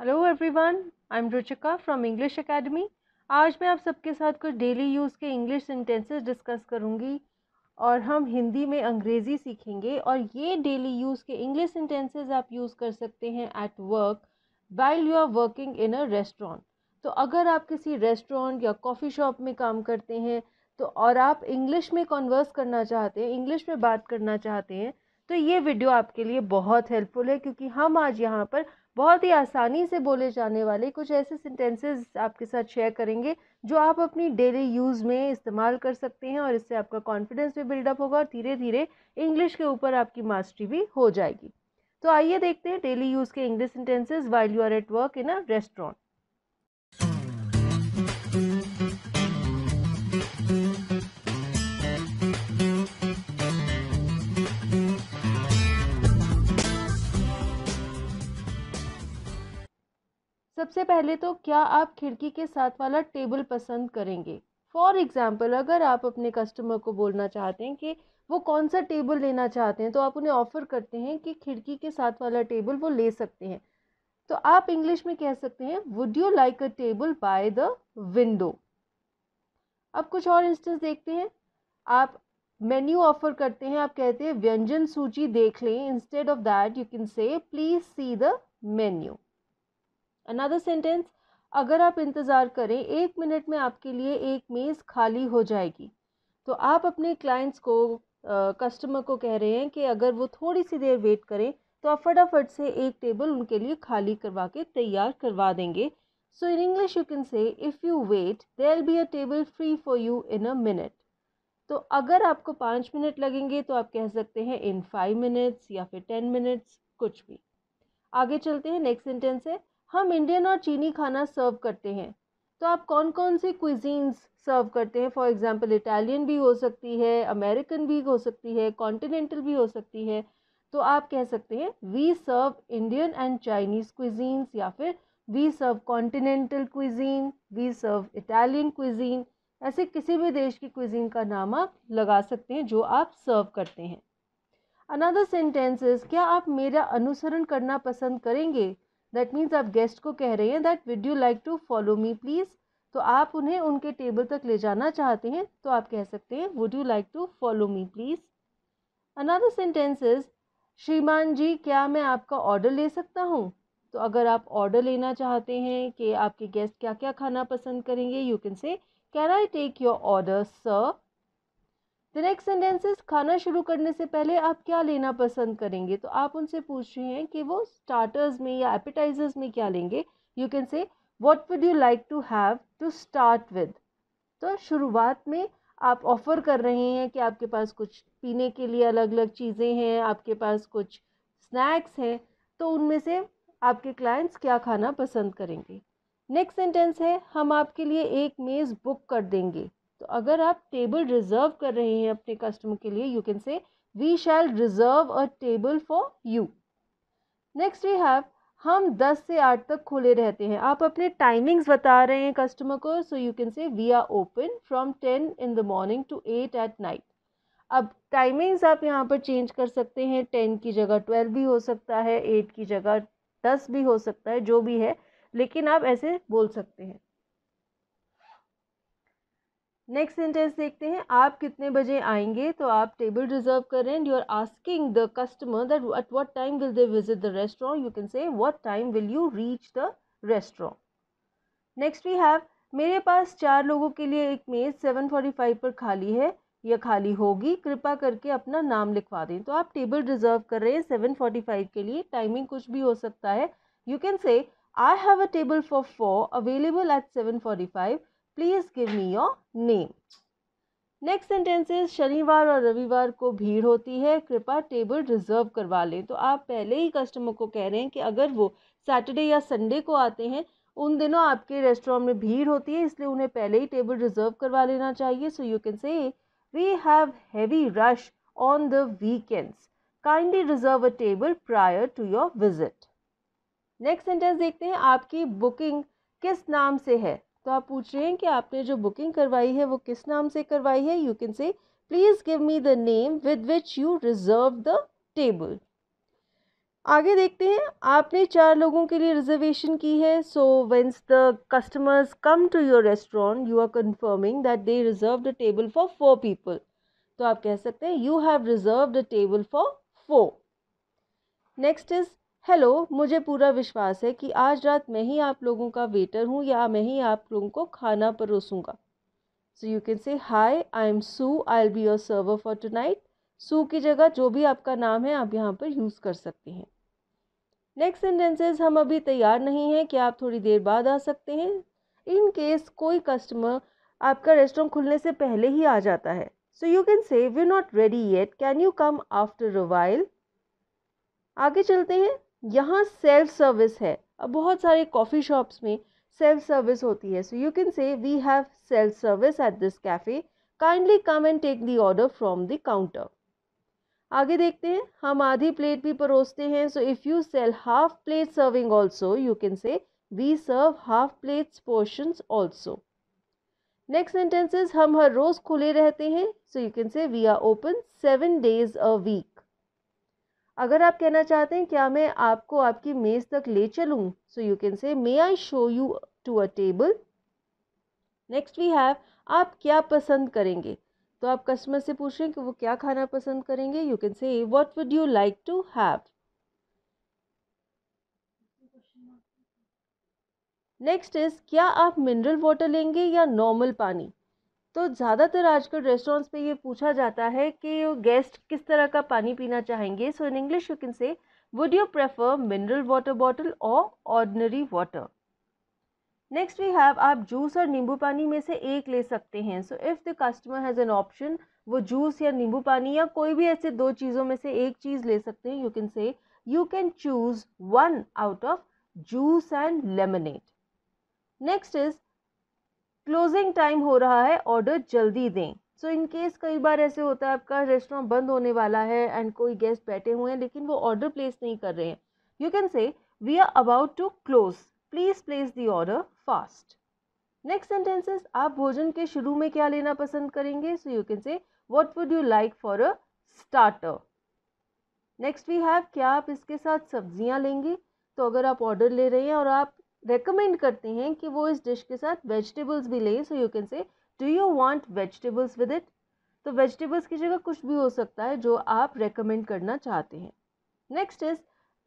Hello everyone, I am Ruchika from English academy. आज मैं आप सबके साथ कुछ डेली यूज़ के इंग्लिश सेंटेंसेस डिस्कस करूंगी और हम हिंदी में अंग्रेज़ी सीखेंगे। और ये डेली यूज़ के इंग्लिश सेंटेंसेस आप यूज़ कर सकते हैं at work while you are working in a restaurant. तो अगर आप किसी रेस्टोरेंट या कॉफ़ी शॉप में काम करते हैं तो और आप इंग्लिश में कन्वर्स करना चाहते हैं, इंग्लिश में बात करना चाहते हैं, तो ये वीडियो आपके लिए बहुत हेल्पफुल है, क्योंकि हम आज यहाँ पर बहुत ही आसानी से बोले जाने वाले कुछ ऐसे सेंटेंसेस आपके साथ शेयर करेंगे जो आप अपनी डेली यूज़ में इस्तेमाल कर सकते हैं, और इससे आपका कॉन्फिडेंस भी बिल्डअप होगा और धीरे धीरे इंग्लिश के ऊपर आपकी मास्टरी भी हो जाएगी। तो आइए देखते हैं डेली यूज़ के English sentences while you are at work in a restaurant. सबसे पहले तो क्या आप खिड़की के साथ वाला टेबल पसंद करेंगे? फॉर एग्जाम्पल, अगर आप अपने कस्टमर को बोलना चाहते हैं कि वो कौन सा टेबल लेना चाहते हैं, तो आप उन्हें ऑफर करते हैं कि खिड़की के साथ वाला टेबल वो ले सकते हैं। तो आप इंग्लिश में कह सकते हैं would you like a table by the window. अब कुछ और इंस्टेंस देखते हैं। आप मेन्यू ऑफर करते हैं, आप कहते हैं व्यंजन सूची देख लें। Instead of that you can से please see the menu. Another sentence, अगर आप इंतज़ार करें 1 मिनट में आपके लिए एक मेज़ खाली हो जाएगी। तो आप अपने क्लाइंट्स को, कस्टमर को कह रहे हैं कि अगर वो थोड़ी सी देर वेट करें तो आप फटाफट से एक टेबल उनके लिए खाली करवा के तैयार करवा देंगे। So in English you can say if you wait there will be a table free for you in a minute. तो अगर आपको 5 मिनट लगेंगे तो आप कह सकते हैं इन 5 मिनट्स या फिर 10 मिनट्स, कुछ भी। आगे चलते हैं। नेक्स्ट सेंटेंस है हम इंडियन और चीनी खाना सर्व करते हैं। तो आप कौन कौन सी क्विजीन्स सर्व करते हैं? फॉर एग्जांपल इटालियन भी हो सकती है, अमेरिकन भी हो सकती है, कॉन्टिनेंटल भी हो सकती है। तो आप कह सकते हैं we serve Indian and Chinese cuisines, या फिर we serve continental cuisine, we serve Italian cuisine. ऐसे किसी भी देश की क्विजीन का नाम आप लगा सकते हैं जो आप सर्व करते हैं। अनदर सेंटेंसेस, क्या आप मेरा अनुसरण करना पसंद करेंगे? दैट मीन्स आप गेस्ट को कह रहे हैं that would you like to follow me please. तो आप उन्हें उनके टेबल तक ले जाना चाहते हैं, तो आप कह सकते हैं would you like to follow me please. Another sentences, श्रीमान जी क्या मैं आपका ऑर्डर ले सकता हूँ? तो अगर आप ऑर्डर लेना चाहते हैं कि आपके गेस्ट क्या क्या खाना पसंद करेंगे, you can say can I take your order sir. The next sentences, खाना शुरू करने से पहले आप क्या लेना पसंद करेंगे? तो आप उनसे पूछ रहे हैं कि वो स्टार्टर्स में या एपेटाइजर्स में क्या लेंगे। You can say what would you like to have to start with. तो शुरुआत में आप ऑफ़र कर रहे हैं कि आपके पास कुछ पीने के लिए अलग अलग चीज़ें हैं, आपके पास कुछ स्नैक्स हैं, तो उनमें से आपके क्लाइंट्स क्या खाना पसंद करेंगे। नेक्स्ट सेंटेंस है हम आपके लिए एक मेज़ बुक कर देंगे। तो अगर आप टेबल रिजर्व कर रहे हैं अपने कस्टमर के लिए, you can say we shall reserve a table for you. Next we have हम 10 से 8 तक खुले रहते हैं। आप अपने टाइमिंग्स बता रहे हैं कस्टमर को, so you can say we are open from 10 in the morning to 8 at night. अब टाइमिंग्स आप यहाँ पर चेंज कर सकते हैं, 10 की जगह 12 भी हो सकता है, 8 की जगह 10 भी हो सकता है, जो भी है, लेकिन आप ऐसे बोल सकते हैं। नेक्स्ट सेंटेंस देखते हैं, आप कितने बजे आएंगे? तो आप टेबल रिजर्व कर रहे हैं, you are asking the customer that at what time will they visit the restaurant. You can say what time will you reach the restaurant. Next we have मेरे पास 4 लोगों के लिए एक मेज़ 7:45 पर खाली है या खाली होगी, कृपया करके अपना नाम लिखवा दें। तो आप टेबल रिजर्व कर रहे हैं 7:45 के लिए, टाइमिंग कुछ भी हो सकता है। You can say I have a table for 4 available at 7:45, please give me your name. Next sentences, शनिवार और रविवार को भीड़ होती है, कृपया टेबल रिजर्व करवा लें। तो आप पहले ही कस्टमर को कह रहे हैं कि अगर वो सैटरडे या संडे को आते हैं, उन दिनों आपके रेस्टोरेंट में भीड़ होती है, इसलिए उन्हें पहले ही टेबल रिजर्व करवा लेना चाहिए। So you can say we have heavy rush on the weekends, kindly reserve a table prior to your visit. Next sentence देखते हैं, आपकी बुकिंग किस नाम से है? तो आप पूछ रहे हैं कि आपने जो बुकिंग करवाई है वो किस नाम से करवाई है। You can say please give me the name with which you reserve the table. आगे देखते हैं, आपने 4 लोगों के लिए रिजर्वेशन की है। So when the customers come to your restaurant you are confirming that they reserved a table for 4 people. तो आप कह सकते हैं you have reserved a table for 4। Next is hello, मुझे पूरा विश्वास है कि आज रात मैं ही आप लोगों का वेटर हूँ या मैं ही आप लोगों को खाना परोसूंगा। सो you can say hi I am Sue, I will be your server for tonight. Sue की जगह जो भी आपका नाम है आप यहाँ पर यूज़ कर सकते हैं। नेक्स्ट सेंटेंसेस, हम अभी तैयार नहीं हैं, क्या आप थोड़ी देर बाद आ सकते हैं। इन केस कोई कस्टमर आपका रेस्टोरेंट खुलने से पहले ही आ जाता है, so you can say we are not ready yet, can you come after a while. आगे चलते हैं, यहाँ सेल्फ सर्विस है। अब बहुत सारे कॉफ़ी शॉप्स में सेल्फ सर्विस होती है, so you can say we have self service at this cafe, kindly come and take the order from the counter. आगे देखते हैं, हम आधी प्लेट भी परोसते हैं। So if you sell half plate serving also you can say we serve half plates portions also. Next sentences, हम हर रोज़ खुले रहते हैं। So you can say we are open 7 days a week. अगर आप कहना चाहते हैं क्या मैं आपको आपकी मेज़ तक ले चलूँ, सो you can say may I show you to a table. Next we have आप क्या पसंद करेंगे। तो आप कस्टमर से पूछ रहे हैं कि वो क्या खाना पसंद करेंगे, you can say what would you like to have. Next is क्या आप मिनरल वाटर लेंगे या नॉर्मल पानी। तो ज़्यादातर आजकल रेस्टोरेंट्स पे ये पूछा जाता है कि गेस्ट किस तरह का पानी पीना चाहेंगे। So in English you can say would you prefer mineral water bottle और ordinary water. Next we have आप जूस और नींबू पानी में से एक ले सकते हैं। So if the customer has an option, वो जूस या नींबू पानी या कोई भी ऐसे 2 चीज़ों में से एक चीज़ ले सकते हैं। यू कैन से you can choose 1 out of juice and lemonade. Next is closing time हो रहा है, ऑर्डर जल्दी दें। सो इन केस कई बार ऐसे होता है आपका रेस्टोरेंट बंद होने वाला है एंड कोई गेस्ट बैठे हुए हैं लेकिन वो ऑर्डर प्लेस नहीं कर रहे हैं। You can say we are about to close, please place the order fast. Next sentences, आप भोजन के शुरू में क्या लेना पसंद करेंगे। So you can say what would you like for a starter. Next we have क्या आप इसके साथ सब्जियां लेंगे। तो अगर आप ऑर्डर ले रहे हैं और आप रेकमेंड करते हैं कि वो इस डिश के साथ वेजिटेबल्स भी लें, सो you can say do you want vegetables with it. तो वेजिटेबल्स की जगह कुछ भी हो सकता है जो आप रेकमेंड करना चाहते हैं। नेक्स्ट इज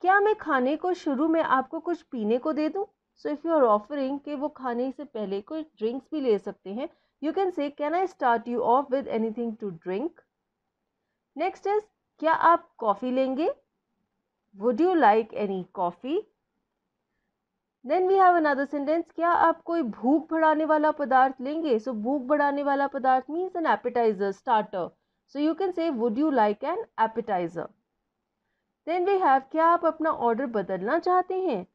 क्या मैं खाने को शुरू में आपको कुछ पीने को दे दूं। So if you are offering कि वो खाने से पहले कोई ड्रिंक्स भी ले सकते हैं, you can say can I start you off with anything to drink. Next is क्या आप कॉफ़ी लेंगे, would you like any coffee. Then we have another sentence, क्या आप कोई भूख बढ़ाने वाला पदार्थ लेंगे। सो भूख बढ़ाने वाला पदार्थ means an appetizer, starter. So you can say would you like an appetizer. Then we have क्या आप अपना ऑर्डर बदलना चाहते हैं,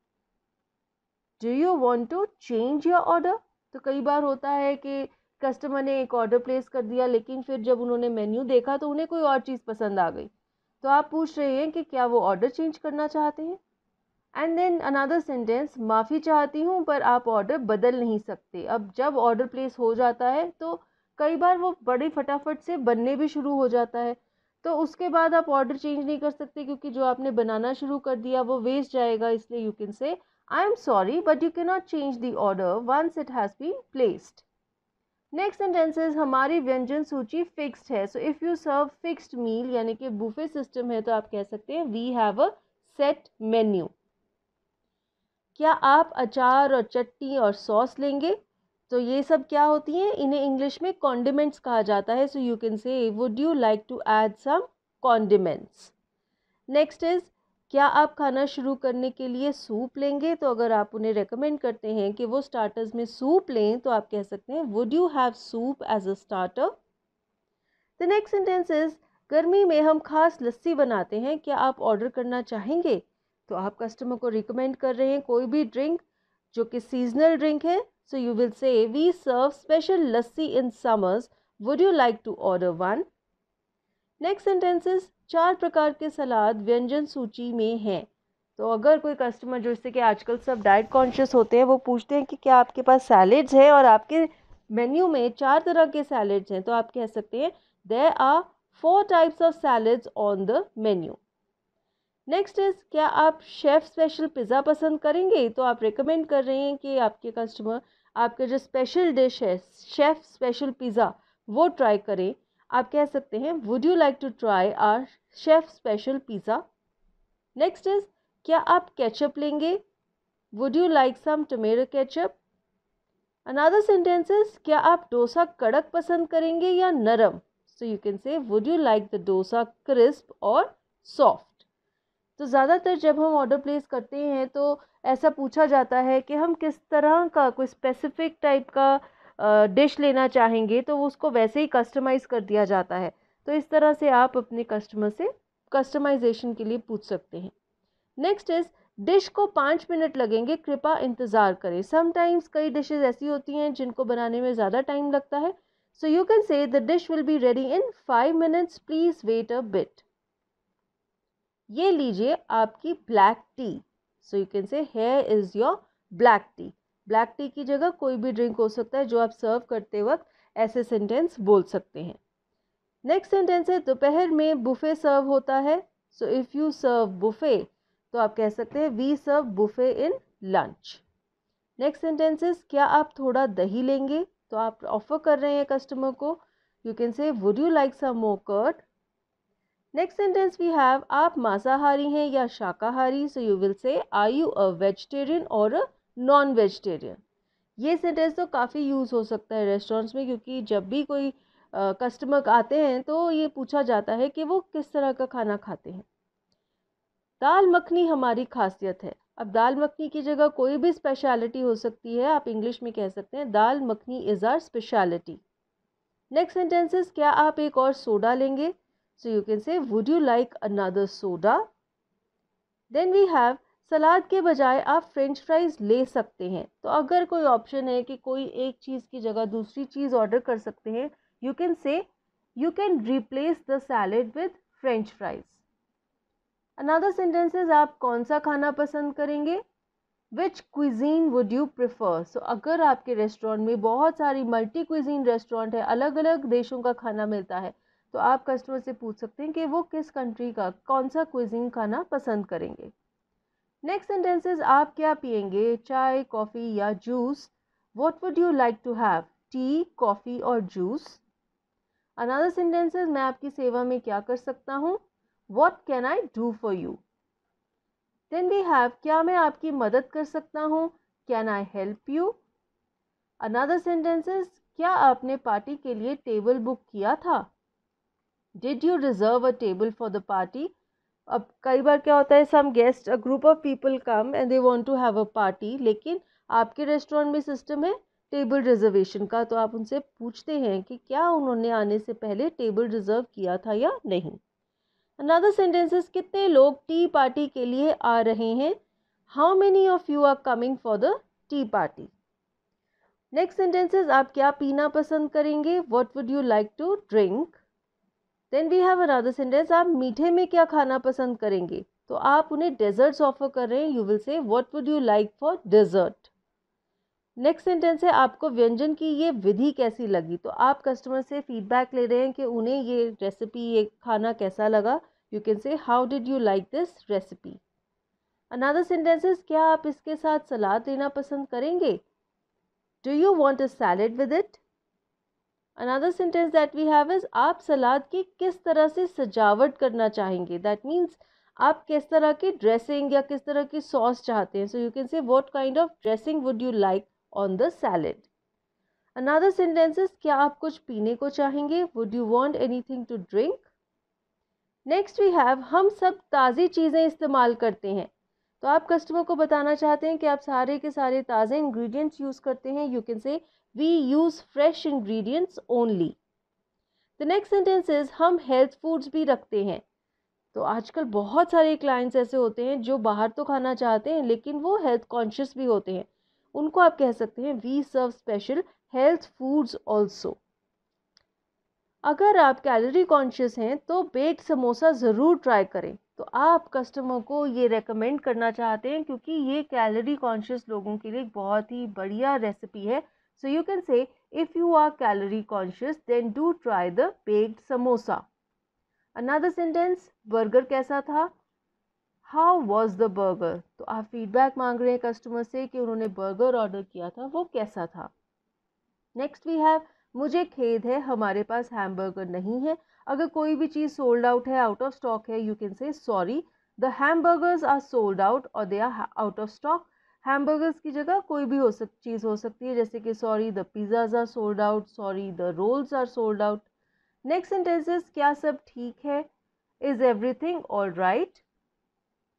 do you want to change your order. तो कई बार होता है कि कस्टमर ने एक ऑर्डर प्लेस कर दिया लेकिन फिर जब उन्होंने मेन्यू देखा तो उन्हें कोई और चीज़ पसंद आ गई, तो आप पूछ रहे हैं कि क्या वो ऑर्डर चेंज करना चाहते हैं। एंड देन अनदर सेंटेंस, माफ़ी चाहती हूँ पर आप ऑर्डर बदल नहीं सकते। अब जब ऑर्डर प्लेस हो जाता है तो कई बार वो बड़ी फटाफट से बनने भी शुरू हो जाता है, तो उसके बाद आप ऑर्डर चेंज नहीं कर सकते क्योंकि जो आपने बनाना शुरू कर दिया वो वेस्ट जाएगा। इसलिए you can say I am sorry but you can not change the order once it has been placed. Next sentences, हमारी व्यंजन सूची फिक्स्ड है। So if you serve fixed meal यानी कि बुफे सिस्टम है तो आप कह सकते हैं we have a set menu. क्या आप अचार और चटनी और सॉस लेंगे। तो ये सब क्या होती हैं, इन्हें इंग्लिश में कॉन्डिमेंट्स कहा जाता है। So you can say would you like to add some condiments. Next is क्या आप खाना शुरू करने के लिए सूप लेंगे। तो अगर आप उन्हें रेकमेंड करते हैं कि वो स्टार्टर्स में सूप लें तो आप कह सकते हैं would you have soup as a starter. The next sentence is गर्मी में हम खास लस्सी बनाते हैं, क्या आप ऑर्डर करना चाहेंगे। तो आप कस्टमर को रिकमेंड कर रहे हैं कोई भी ड्रिंक जो कि सीजनल ड्रिंक है। So you will say we serve special lassi in summers, would you like to order one. Next sentences, 4 प्रकार के सलाद व्यंजन सूची में हैं। तो अगर कोई कस्टमर जो इससे कि आजकल सब डाइट कॉन्शियस होते हैं वो पूछते हैं कि क्या आपके पास सैलेड्स हैं और आपके मेन्यू में 4 तरह के सैलेड्स हैं, तो आप कह सकते हैं there are 4 types of salads on the menu. Next is, क्या आप शेफ़ स्पेशल पिज़्ज़ा पसंद करेंगे? तो आप रिकमेंड कर रहे हैं कि आपके कस्टमर आपका जो स्पेशल डिश है शेफ़ स्पेशल पिज़्ज़ा वो ट्राई करें। आप कह सकते हैं would you like to try our chef special pizza. Next is, क्या आप केचप लेंगे? Would you like some tomato ketchup? Another sentence is, क्या आप डोसा कड़क पसंद करेंगे या नरम? So you can say would you like the dosa crisp or soft. तो ज़्यादातर जब हम ऑर्डर प्लेस करते हैं तो ऐसा पूछा जाता है कि हम किस तरह का कोई स्पेसिफिक टाइप का डिश लेना चाहेंगे, तो उसको वैसे ही कस्टमाइज़ कर दिया जाता है। तो इस तरह से आप अपने कस्टमर से कस्टमाइजेशन के लिए पूछ सकते हैं। नेक्स्ट इज, डिश को 5 मिनट लगेंगे, कृपया इंतज़ार करें। समटाइम्स कई डिशेज ऐसी होती हैं जिनको बनाने में ज़्यादा टाइम लगता है। So you can say the dish will be ready in 5 minutes, please wait a bit. ये लीजिए आपकी black tea. So you can say here is your black tea. Black tea की जगह कोई भी ड्रिंक हो सकता है जो आप सर्व करते वक्त ऐसे सेंटेंस बोल सकते हैं। नेक्स्ट सेंटेंस है, दोपहर में बुफे सर्व होता है। So if you serve buffet तो आप कह सकते हैं we serve buffet in lunch. Next sentence is, क्या आप थोड़ा दही लेंगे? तो आप ऑफर कर रहे हैं कस्टमर को, you can say would you like some more curd. Next sentence we have, आप मांसाहारी हैं या शाकाहारी? So you will say are you a vegetarian or a non vegetarian. ये सेंटेंस तो काफ़ी यूज़ हो सकता है रेस्टोरेंट्स में, क्योंकि जब भी कोई कस्टमर आते हैं तो ये पूछा जाता है कि वो किस तरह का खाना खाते हैं। दाल मखनी हमारी खासियत है। अब दाल मखनी की जगह कोई भी स्पेशलिटी हो सकती है, आप इंग्लिश में कह सकते हैं dal makhani is our speciality. Next sentences, क्या आप एक और सोडा लेंगे? So you can say would you like another soda. Then we have, सलाद के बजाय आप फ्रेंच फ्राइज ले सकते हैं। तो अगर कोई ऑप्शन है कि कोई एक चीज़ की जगह दूसरी चीज़ ऑर्डर कर सकते हैं, यू कैन से you can replace the salad with French fries. Another sentences, आप कौन सा खाना पसंद करेंगे? विच क्विजीन वुड यू प्रिफर? सो अगर आपके रेस्टोरेंट में बहुत सारी मल्टी क्विजीन रेस्टोरेंट है, अलग अलग देशों का खाना मिलता है, तो आप कस्टमर से पूछ सकते हैं कि वो किस कंट्री का कौन सा क्विजीन खाना पसंद करेंगे। नेक्स्ट सेंटेंसेस, आप क्या पियेंगे, चाय, कॉफ़ी या juice? What would you like to have, tea, coffee or juice? Another sentences, मैं आपकी सेवा में क्या कर सकता हूँ? What can I do for you? Then we have, क्या मैं आपकी मदद कर सकता हूँ? Can I help you? Another sentences, क्या आपने पार्टी के लिए टेबल बुक किया था? Did you reserve a table for the party? अब कई बार क्या होता है, सम guest a group of people come and they want to have a party, लेकिन आपके रेस्टोरेंट में सिस्टम है टेबल रिजर्वेशन का, तो आप उनसे पूछते हैं कि क्या उन्होंने आने से पहले टेबल रिजर्व किया था या नहीं। अनदर सेंटेंसेस, कितने लोग टी पार्टी के लिए आ रहे हैं? How many of you are coming for the tea party? Next sentences, आप क्या पीना पसंद करेंगे? What would you like to drink? Then we have another sentence, आप मीठे में क्या खाना पसंद करेंगे? तो आप उन्हें डेजर्ट्स ऑफर कर रहे हैं, you will say what would you like for dessert. Next sentence है, आपको व्यंजन की ये विधि कैसी लगी? तो आप कस्टमर से फीडबैक ले रहे हैं कि उन्हें ये रेसिपी, ये खाना कैसा लगा। You can say how did you like this recipe. Another sentences, क्या आप इसके साथ सलाद लेना पसंद करेंगे? Do you want a salad with it? Another sentence that we have is, आप सलाद की किस तरह से सजावट करना चाहेंगे? दैट मीन्स आप किस तरह की ड्रेसिंग या किस तरह की सॉस चाहते हैं। So you can say what kind of dressing would you like on the salad. Another sentences, क्या आप कुछ पीने को चाहेंगे? Would you want anything to drink? Next we have, हम सब ताज़ी चीज़ें इस्तेमाल करते हैं। तो आप कस्टमर को बताना चाहते हैं कि आप सारे के सारे ताज़े इंग्रेडिएंट्स यूज़ करते हैं, you can say we use fresh ingredients only. The next sentence is, हम हेल्थ फूड्स भी रखते हैं। तो आजकल बहुत सारे क्लाइंट्स ऐसे होते हैं जो बाहर तो खाना चाहते हैं लेकिन वो हेल्थ कॉन्शियस भी होते हैं, उनको आप कह सकते हैं we serve special health foods also. अगर आप कैलोरी कॉन्शियस हैं तो बेक्ड समोसा ज़रूर ट्राई करें। तो आप कस्टमर को ये रेकमेंड करना चाहते हैं क्योंकि ये कैलोरी कॉन्शियस लोगों के लिए बहुत ही बढ़िया रेसिपी है। So you can say if you are calorie conscious then do try the baked samosa. Another sentence, burger कैसा था? हाउ वॉज द बर्गर, तो आप फीडबैक मांग रहे हैं कस्टमर से कि उन्होंने बर्गर ऑर्डर किया था वो कैसा था। नेक्स्ट वी हैव, मुझे खेद है हमारे पास हैमबर्गर नहीं है। अगर कोई भी चीज़ सोल्ड आउट है, आउट ऑफ स्टॉक है, you can say sorry the hamburgers are sold out और they are out of stock. Hamburgers की जगह कोई भी चीज़ हो सकती है, जैसे कि sorry the pizzas are sold out, sorry the rolls are sold out. Next sentences, क्या सब ठीक है, is everything all right.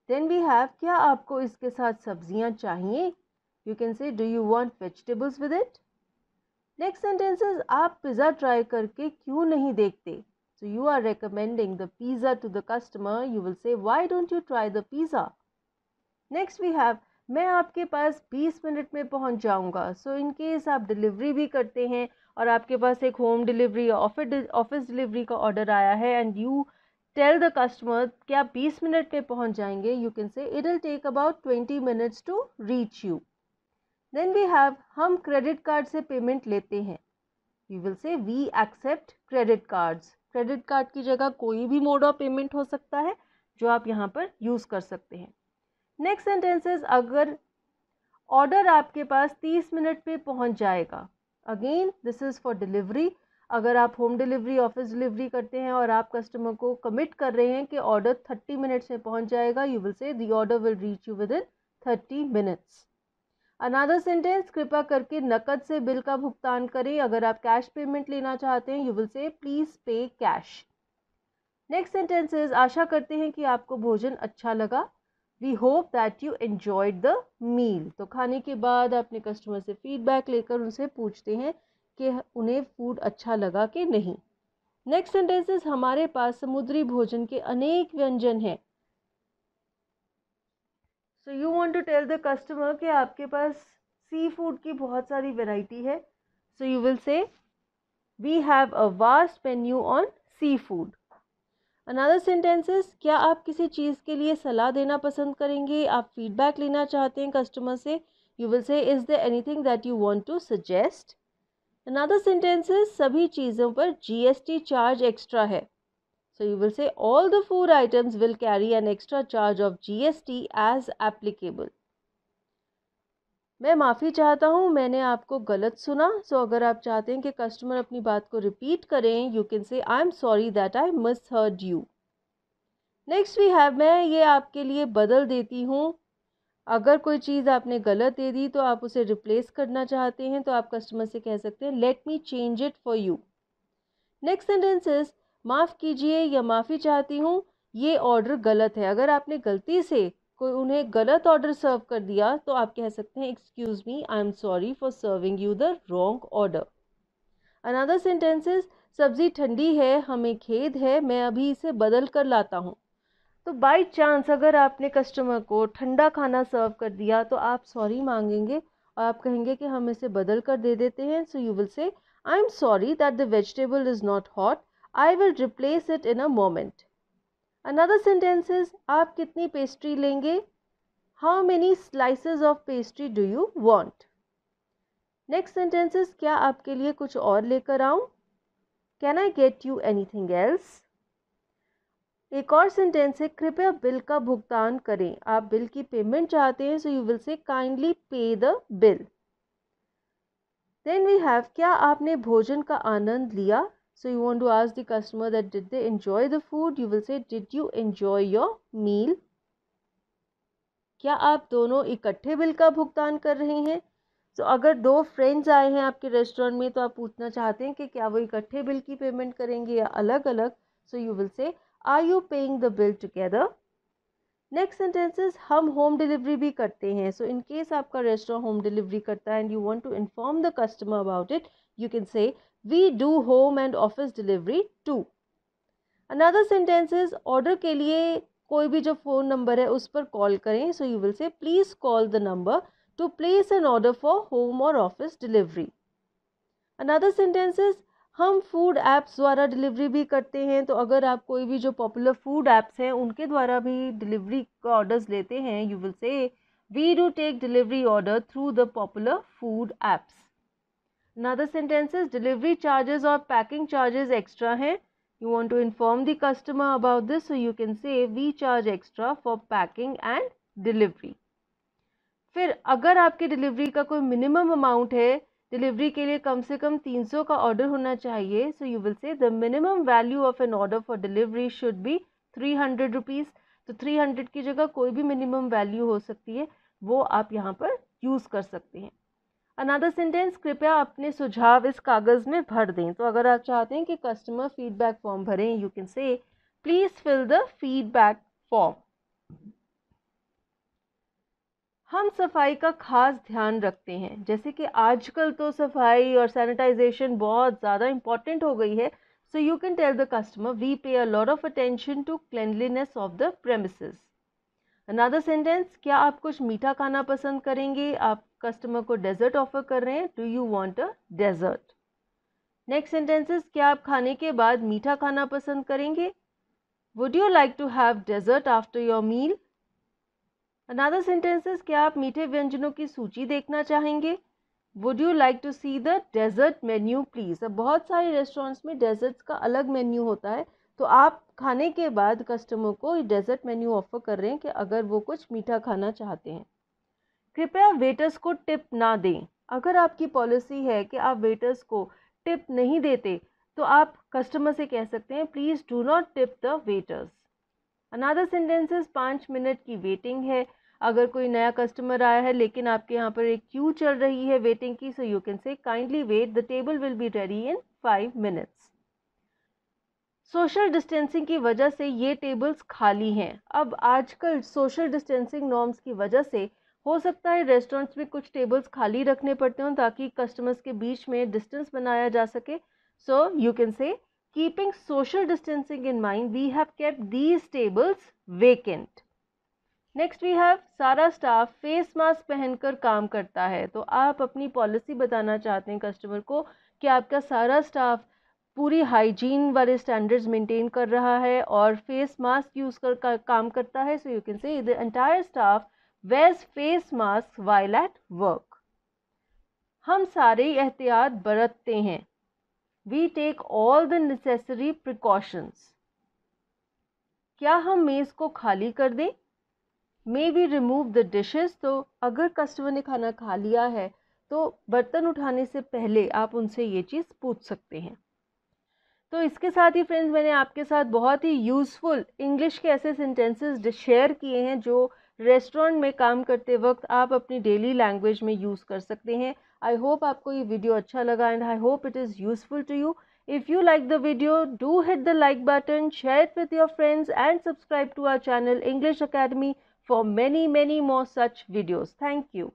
Then we have, क्या आपको इसके साथ सब्जियां चाहिए, you can say do you want vegetables with it. Next sentences, आप पिज़्ज़ा ट्राई करके क्यों नहीं देखते, so you are recommending the pizza to the customer, you will say why don't you try the pizza. Next we have, मैं आपके पास 20 minute में पहुंच जाऊंगा। सो इन केस आप डिलीवरी भी करते हैं और आपके पास एक होम डिलीवरी या ऑफिस डिलीवरी का ऑर्डर आया है and you tell the customer कि आप 20 मिनट में पहुंच जाएंगे, you can say it will take about 20 minutes to reach you. Then we have, हम क्रेडिट कार्ड से पेमेंट लेते हैं, you will say we accept credit cards. Credit card की जगह कोई भी मोड ऑफ पेमेंट हो सकता है जो आप यहाँ पर यूज़ कर सकते हैं। नेक्स्ट सेंटेंसेस, अगर ऑर्डर आपके पास 30 मिनट पे पहुंच जाएगा, again this is for delivery. अगर आप होम डिलीवरी, ऑफिस डिलीवरी करते हैं और आप कस्टमर को कमिट कर रहे हैं कि ऑर्डर 30 मिनट्स में पहुंच जाएगा, you will say the order will reach you with in 30 minutes. Another sentence, कृपया करके नकद से बिल का भुगतान करें। अगर आप कैश पेमेंट लेना चाहते हैं, you will say please pay cash. Next sentences, आशा करते हैं कि आपको भोजन अच्छा लगा, we hope that you enjoyed the meal. तो खाने के बाद अपने कस्टमर से फीडबैक लेकर उनसे पूछते हैं कि उन्हें फूड अच्छा लगा कि नहीं। नेक्स्ट सेंटेंसेस, हमारे पास समुद्री भोजन के अनेक व्यंजन हैं। So you want to tell the customer कि आपके पास सी फूड की बहुत सारी वैरायटी है। So you will say we have a vast menu on sea food. Another sentences, क्या आप किसी चीज़ के लिए सलाह देना पसंद करेंगे, आप फीडबैक लेना चाहते हैं कस्टमर से, you will say is there anything that you want to suggest. Another sentences, सभी चीज़ों पर जीएसटी चार्ज एक्स्ट्रा है, so you will say all the food items will carry an extra charge of GST as applicable. मैं माफ़ी चाहता हूँ, मैंने आपको गलत सुना। अगर आप चाहते हैं कि कस्टमर अपनी बात को रिपीट करें, you can say I am sorry that I misheard you. Next we have, मैं ये आपके लिए बदल देती हूँ। अगर कोई चीज़ आपने गलत दे दी तो आप उसे रिप्लेस करना चाहते हैं, तो आप कस्टमर से कह सकते हैं let me change it for you. Next sentences, माफ़ कीजिए या माफ़ी चाहती हूँ, ये ऑर्डर गलत है। अगर आपने गलती से कोई उन्हें गलत ऑर्डर सर्व कर दिया तो आप कह सकते हैं excuse me, I am sorry for serving you the wrong order. Another sentences, सब्ज़ी ठंडी है, हमें खेद है, मैं अभी इसे बदल कर लाता हूँ। तो बाय चांस अगर आपने कस्टमर को ठंडा खाना सर्व कर दिया तो आप सॉरी मांगेंगे और आप कहेंगे कि हम इसे बदल कर दे देते हैं। सो यू विल से I am sorry that the vegetable is not hot, I will replace it in a moment. Another sentences, आप कितनी पेस्ट्री लेंगे, how many slices of pastry do you want. Next sentences, क्या आपके लिए कुछ और लेकर आऊँ, can I get you anything else. एक और सेंटेंस है, कृपया बिल का भुगतान करें। आप बिल की पेमेंट चाहते हैं, so you will say kindly pay the bill. Then we have, क्या आपने भोजन का आनंद लिया, so you want to ask the customer that did they enjoy the food, you will say did you enjoy your meal. क्या आप दोनों इकट्ठे बिल का भुगतान कर रहे हैं। अगर दो फ्रेंड्स आए हैं आपके रेस्टोरेंट में तो आप पूछना चाहते हैं कि क्या वो इकट्ठे बिल की पेमेंट करेंगे या अलग अलग। So you will say are you paying the bill together. Next sentences, हम होम डिलीवरी भी करते हैं। सो इन केस आपका रेस्टोरेंट होम डिलीवरी करता है and you want to inform the customer about it, you can say we do home and office delivery too. Another sentences, order के लिए कोई भी जो फ़ोन नंबर है उस पर कॉल करें। सो you will say please call the number two place N order for home और ऑफिस डिलीवरी। अनदर सेंटेंसेस, हम फूड ऐप्स द्वारा डिलीवरी भी करते हैं। तो अगर आप कोई भी जो पॉपुलर फूड ऐप्स हैं उनके द्वारा भी डिलीवरी का ऑर्डर्स लेते हैं, you will say we do take delivery order through the popular food apps. Another sentences, delivery charges और पैकिंग चार्जेस एक्स्ट्रा हैं, You want to inform the customer about this, so you can say we charge extra for packing and delivery. फिर अगर आपके delivery का कोई minimum amount है, delivery के लिए कम से कम 300 का ऑर्डर होना चाहिए, so you will say the minimum value of an order for delivery should be 300 rupees. तो 300 की जगह कोई भी मिनिमम वैल्यू हो सकती है, वो आप यहाँ पर यूज़ कर सकते हैं. अनदर सेंटेंस, कृपया अपने सुझाव इस कागज़ में भर दें. तो अगर आप चाहते हैं कि कस्टमर फीडबैक फॉर्म भरें, you can say please fill the feedback form. हम सफाई का खास ध्यान रखते हैं. जैसे कि आजकल तो सफाई और सैनिटाइजेशन बहुत ज़्यादा इम्पॉर्टेंट हो गई है, so you can tell the customer we pay a lot of attention to cleanliness of the premises. Another sentence, क्या आप कुछ मीठा खाना पसंद करेंगे? आप कस्टमर को डेजर्ट ऑफर कर रहे हैं. Do you want a dessert? Next sentences, क्या आप खाने के बाद मीठा खाना पसंद करेंगे? Would you like to have dessert after your meal? Another sentences, क्या आप मीठे व्यंजनों की सूची देखना चाहेंगे? Would you like to see the dessert menu please? अब बहुत सारे रेस्टोरेंट्स में डेजर्ट्स का अलग मेन्यू होता है, तो आप खाने के बाद कस्टमर को डेजर्ट मेन्यू ऑफर कर रहे हैं कि अगर वो कुछ मीठा खाना चाहते हैं. कृपया वेटर्स को टिप ना दें. अगर आपकी पॉलिसी है कि आप वेटर्स को टिप नहीं देते, तो आप कस्टमर से कह सकते हैं please do not tip the waiters. Another sentences, 5 minute की वेटिंग है. अगर कोई नया कस्टमर आया है लेकिन आपके यहाँ पर एक क्यू चल रही है वेटिंग की, so you can say kindly wait, the table will be ready in 5 minutes. Social distancing की वजह से ये टेबल्स खाली हैं. अब आजकल सोशल डिस्टेंसिंग नॉर्म्स की वजह से हो सकता है रेस्टोरेंट्स में कुछ टेबल्स खाली रखने पड़ते हों ताकि कस्टमर्स के बीच में डिस्टेंस बनाया जा सके. So you can say keeping social distancing in mind we have kept these tables vacant. Next we have, सारा स्टाफ फेस मास्क पहनकर काम करता है. तो आप अपनी पॉलिसी बताना चाहते हैं कस्टमर को कि आपका सारा स्टाफ पूरी हाइजीन वाले स्टैंडर्ड्स मेंटेन कर रहा है और फेस मास्क यूज़ कर काम करता है. So you can say the entire staff wears face mask while at work. हम सारे एहतियात बरतते हैं. We take all the necessary precautions. क्या हम मेज़ को खाली कर दें? May we remove the dishes. तो अगर कस्टमर ने खाना खा लिया है तो बर्तन उठाने से पहले आप उनसे ये चीज़ पूछ सकते हैं. तो इसके साथ ही फ्रेंड्स, मैंने आपके साथ बहुत ही यूज़फुल इंग्लिश के ऐसे सेंटेंसेस शेयर किए हैं जो रेस्टोरेंट में काम करते वक्त आप अपनी डेली लैंग्वेज में यूज़ कर सकते हैं. आई होप आपको ये वीडियो अच्छा लगा and I hope it is useful to you. If you like the video, do hit the like button, share it with your friends and subscribe to our channel English Academy for many more such videos. Thank you.